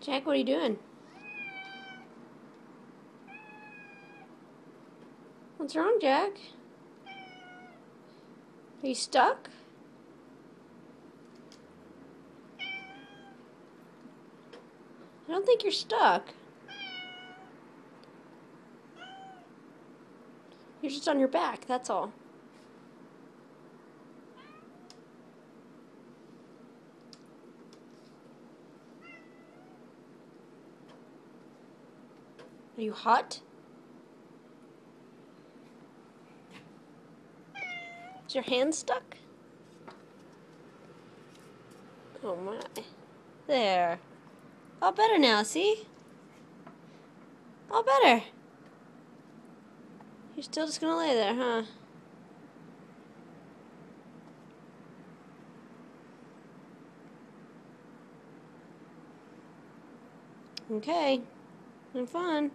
Jack, what are you doing? What's wrong, Jack? Are you stuck? I don't think you're stuck. You're just on your back, that's all. Are you hot? Is your hand stuck? Oh my. There. All better now, see? All better. You're still just gonna lay there, huh? Okay. Have fun.